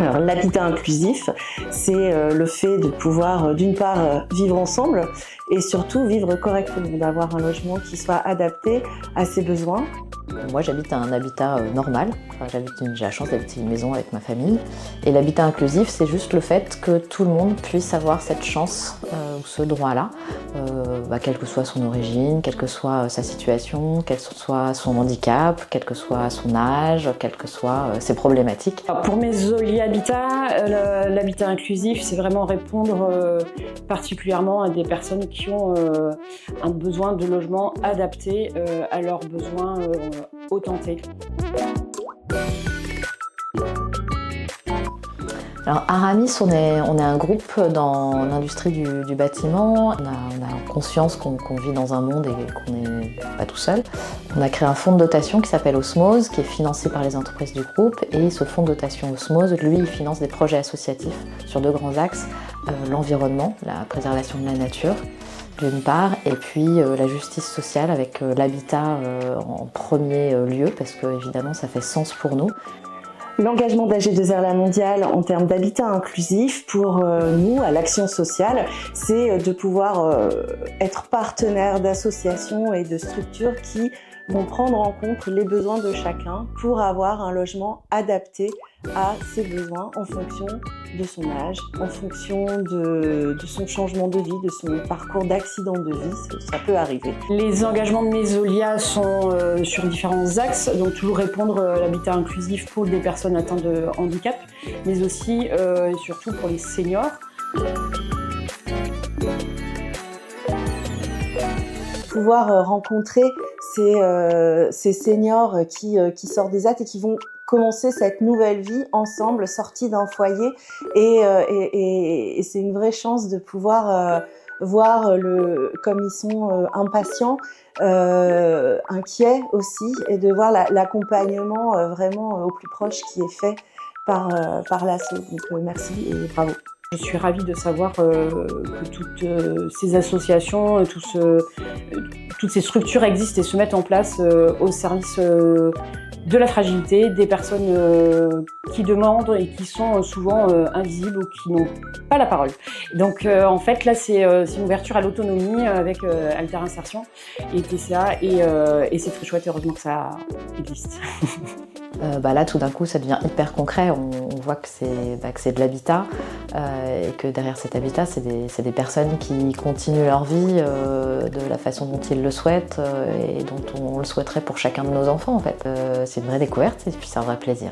Alors, l'habitat inclusif, c'est le fait de pouvoir d'une part vivre ensemble et surtout vivre correctement, d'avoir un logement qui soit adapté à ses besoins. Moi j'habite un habitat normal, j'ai la chance d'habiter une maison avec ma famille. Et l'habitat inclusif, c'est juste le fait que tout le monde puisse avoir cette chance ou ce droit-là, quelle que soit son origine, quelle que soit sa situation, quel soit son handicap, quel que soit son âge, quelles que soient ses problématiques. Pour Maisolier Habitat, l'habitat inclusif, c'est vraiment répondre particulièrement à des personnes qui ont un besoin de logement adapté à leurs besoins authentiques. Alors Aramis, on est un groupe dans l'industrie du bâtiment. On a conscience qu'on vit dans un monde et qu'on n'est pas tout seul. On a créé un fonds de dotation qui s'appelle Osmose, qui est financé par les entreprises du groupe. Et ce fonds de dotation Osmose, lui, il finance des projets associatifs sur deux grands axes. L'environnement, la préservation de la nature, d'une part, et puis la justice sociale avec l'habitat en premier lieu, parce que évidemment ça fait sens pour nous. L'engagement d'AG2R La Mondiale en termes d'habitat inclusif, pour nous, à l'Action sociale, c'est de pouvoir être partenaire d'associations et de structures qui vont prendre en compte les besoins de chacun pour avoir un logement adapté à ses besoins en fonction de son âge, en fonction de son changement de vie, de son parcours d'accident de vie, ça peut arriver. Les engagements de Maisoliat sont sur différents axes, donc toujours répondre à l'habitat inclusif pour des personnes atteintes de handicap, mais aussi et surtout pour les seniors. Pouvoir rencontrer ces seniors qui sortent des AT et qui vont commencer cette nouvelle vie ensemble, sortis d'un foyer, et c'est une vraie chance de pouvoir voir comme ils sont impatients, inquiets aussi, et de voir l'accompagnement vraiment au plus proche qui est fait par l'asso. Donc merci et bravo. Je suis ravie de savoir que toutes ces associations, toutes ces structures existent et se mettent en place au service de la fragilité des personnes qui demandent et qui sont souvent invisibles ou qui n'ont pas la parole. Donc en fait là c'est une ouverture à l'autonomie avec Alter Insertion et TCA et c'est très chouette, heureusement que ça existe. Là tout d'un coup ça devient hyper concret, on voit que c'est de l'habitat et que derrière cet habitat c'est des personnes qui continuent leur vie de la façon dont ils le souhaitent et dont on le souhaiterait pour chacun de nos enfants en fait. C'est une vraie découverte et puis c'est un vrai plaisir.